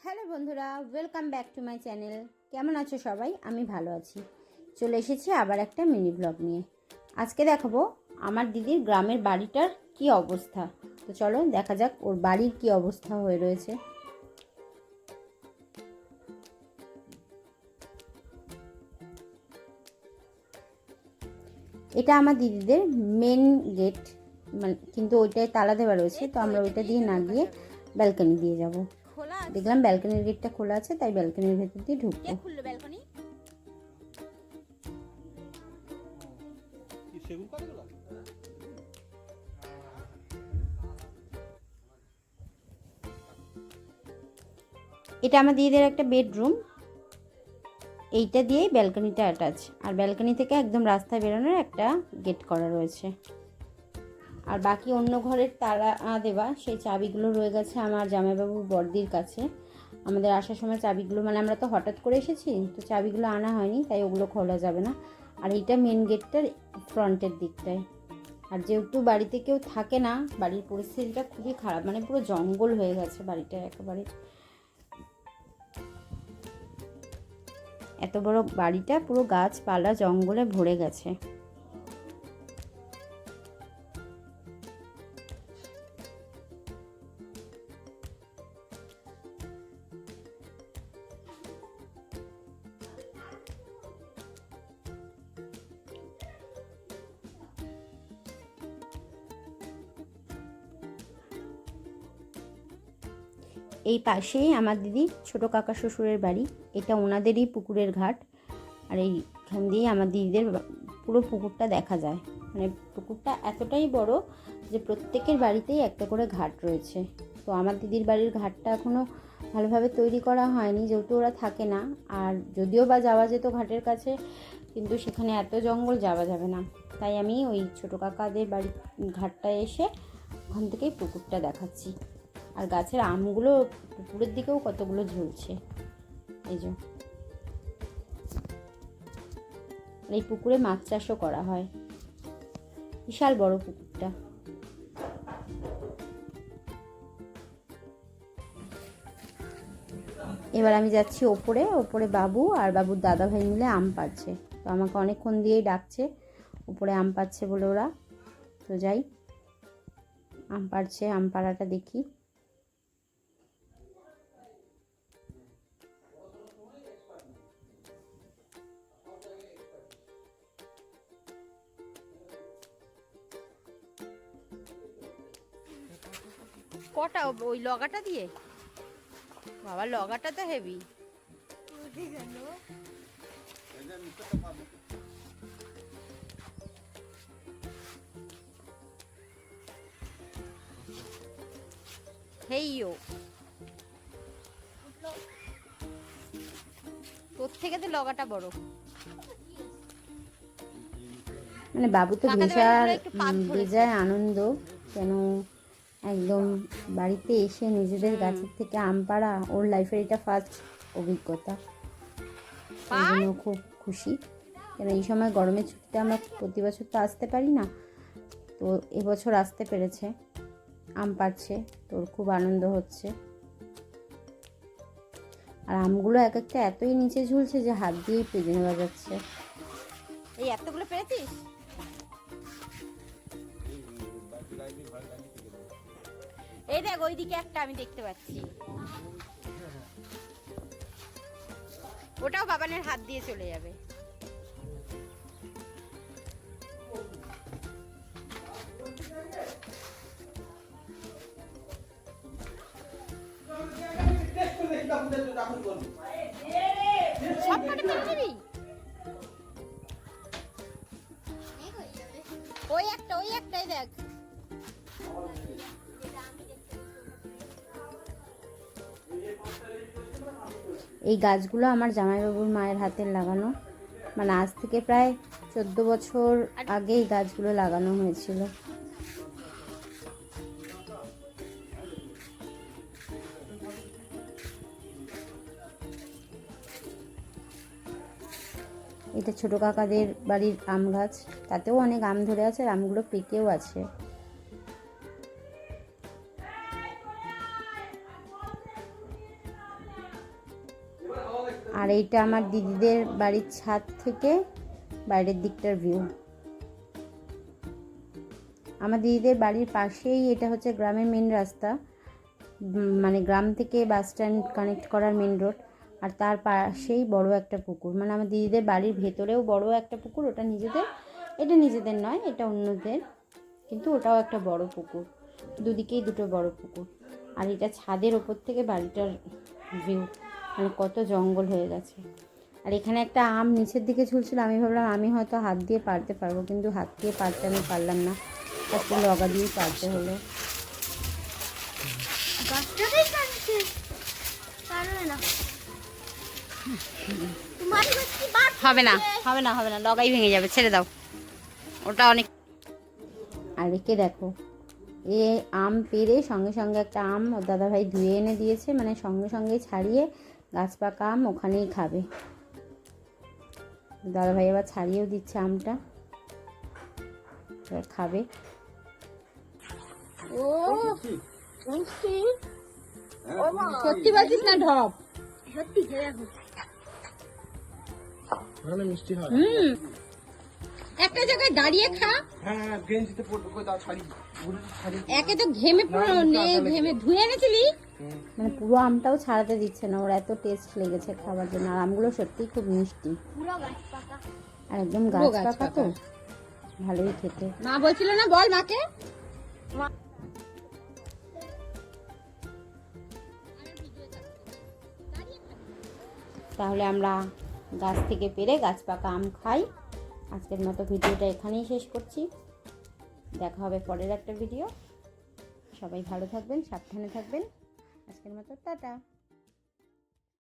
Hello বন্ধুরা, welcome back to my channel. কেমন আছো সবাই? আমি ভালো আছি। চলে এসেছি আবার একটা মিনি ব্লগ নিয়ে। আজকে দেখাবো আমার দিদির গ্রামের বাড়িটার কি অবস্থা। তো চলো দেখা যাক ওর বাড়ির কি অবস্থা হয়ে রয়েছে। এটা আমার দিদিদের মেন গেট, মানে কিন্তু ওইটায় তালা দেওয়া রয়েছে, তো আমরা ওইটা দিয়ে না গিয়ে ব্যালকনি দিয়ে যাব। দেখলাম ব্যালকনির গেটটা খোলা আছে, তাই ব্যালকনির ভেতর দিয়ে ঢুকবো। এটা আমার দিদিদের একটা বেডরুম, এইটা দিয়েই ব্যালকনিটা অ্যাটাচ, আর ব্যালকনি থেকে একদম রাস্তায় বেরোনোর একটা গেট করা রয়েছে। আর বাকি অন্য ঘরের তালা দেওয়া সেই চাবিগুলো রয়ে গেছে আমার জামাইবাবুর বড়দির কাছে। আমাদের আসার সময় চাবিগুলো, মানে আমরা তো হঠাৎ করে এসেছি, তো চাবিগুলো আনা হয়নি, তাই ওগুলো খোলা যাবে না। আর এইটা মেন গেটটার ফ্রন্টের দিকটায়। আর যেহেতু বাড়িতে কেউ থাকে না, বাড়ির পরিস্থিতিটা খুবই খারাপ, মানে পুরো জঙ্গল হয়ে গেছে বাড়িটা একেবারে। এত বড় বাড়িটা পুরো গাছপালা জঙ্গলে ভরে গেছে। এই পাশেই আমার দিদি ছোটো কাকা শ্বশুরের বাড়ি, এটা ওনাদেরই পুকুরের ঘাট। আর এইখান দিয়েই আমার দিদিদের পুরো পুকুরটা দেখা যায়। মানে পুকুরটা এতটাই বড় যে প্রত্যেকের বাড়িতেই একটা করে ঘাট রয়েছে। তো আমার দিদির বাড়ির ঘাটটা এখনও ভালোভাবে তৈরি করা হয়নি, যেহেতু ওরা থাকে না। আর যদিও বা যাওয়া যেত ঘাটের কাছে, কিন্তু সেখানে এত জঙ্গল যাওয়া যাবে না, তাই আমি ওই ছোটো কাকাদের বাড়ির ঘাটটায় এসে ওখান থেকেই পুকুরটা দেখাচ্ছি। আর গাছের আমগুলো পুকুরের দিকেও কতগুলো ঝুলছে, এই যে। এই পুকুরে মাছ চাষও করা হয়, বিশাল বড় পুকুরটা। এবার আমি যাচ্ছি ওপরে বাবু আর বাবুর দাদা ভাই মিলে আম পাড়ছে। তো আমাকে অনেকক্ষণ দিয়েই ডাকছে, উপরে আম পাড়ছে বলে ওরা। তো যাই, আম পাড়ছে, আম পাড়াটা দেখি। কটা ওই লগাটা দিয়ে? বাবা লগাটা তো হেভি। হেইও, তোর থেকে তো লগাটা বড়। মানে বাবু তো বেজায় আনন্দ, কেন একদম বাড়িতে এসে নিজেদের গাছের থেকে আম পাড়া ওর লাইফের এটা ফার্স্ট অভিজ্ঞতা। এই জন্য খুব খুশি, কেন এই সময় গরমের ছুটিতে আমরা প্রতি বছর তো আসতে পারি না, তো এবছর আসতে পেরেছে, আম পাড়ছে, তোর খুব আনন্দ হচ্ছে। আর আমগুলো এক একটা এতই নিচে ঝুলছে যে হাত দিয়েই পেজে নেওয়া যাচ্ছে। এই এতগুলো পেরেছিস? এই দেখ ওইদিকে একটা আমি দেখতে পাচ্ছি, ওটাও বাবানের হাত দিয়ে চলে যাবে। সবকটা পেরে নিবি? ওই একটাই দেখ। এই গাছগুলো আমার জামাইবাবুর মায়ের হাতের লাগানো, মানে আজ থেকে প্রায় 14 বছর আগে এই গাছগুলো লাগানো হয়েছিল। এটা ছোটো কাকাদের বাড়ির আম গাছ, তাতেও অনেক আম ধরে আছে, আর আমগুলো পেকেও আছে। আর এইটা আমার দিদিদের বাড়ির ছাদ থেকে বাইরের দিকটার ভিউ। আমার দিদিদের বাড়ির পাশেই এটা হচ্ছে গ্রামের মেন রাস্তা, মানে গ্রাম থেকে বাস স্ট্যান্ড কানেক্ট করার মেন রোড। আর তার পাশেই বড় একটা পুকুর, মানে আমার দিদিদের বাড়ির ভেতরেও বড় একটা পুকুর, ওটা নিজেদের, এটা নিজেদের নয়, এটা অন্যদের, কিন্তু ওটাও একটা বড় পুকুর, দুদিকেই দুটো বড় পুকুর। আর এটা ছাদের ওপর থেকে বাড়িটার ভিউ, মানে কত জঙ্গল হয়ে গেছে। আর এখানে একটা আম নিচের দিকে ঝুলছিল, আমি ভাবলাম আমি হয়তো হাত দিয়ে পারতে পারবো, কিন্তু হাত দিয়ে পারতে আমি পারলাম না, একটা লগা দিয়েই পারতে হলো। হবে না হবে না হবে না, লগাই ভেঙে যাবে, ছেড়ে দাও, ওটা অনেক। আর একে দেখো, এ আম পেড়ে সঙ্গে সঙ্গে একটা আম ওর দাদাভাই ধুয়ে এনে দিয়েছে, মানে সঙ্গে সঙ্গে ছাড়িয়ে গাছ পাকা আম ওখানেই খাবে। দাদাভাই আবার ছাড়িয়েও দিচ্ছে আমটা, এবার খাবে। ও সত্যি বলছিস না ঢপ? সত্যি খেয়ে দেখো, ভালো মিষ্টি হয়। একটা জায়গায় দাঁড়িয়ে খা। হ্যাঁ গেঞ্জিতে পড়বে কই দাও ছাড়ি। একে তো ঘেমে পুরো ঘেমে ধুয়ে এনেছিলি, মানে পুরো আমটাও ছাড়াতে দিচ্ছে না, ওর এত টেস্ট লেগেছে খাবার জন্য। আর আমগুলো সত্যিই খুব মিষ্টি, পুরো গাছ পাকা, আর একদম গাছ পাকা, তো ভালোই খেতে। মা বলছিল না, বল মাকে। তাহলে আমরা গাছ থেকে পেড়ে গাছ পাকা আম খাই। আজকের মতো ভিডিওটা এখানেই শেষ করছি, দেখা হবে পরের একটা ভিডিও। সবাই ভালো থাকবেন, সাবধানে থাকবেন। আজকের মতো টাটা।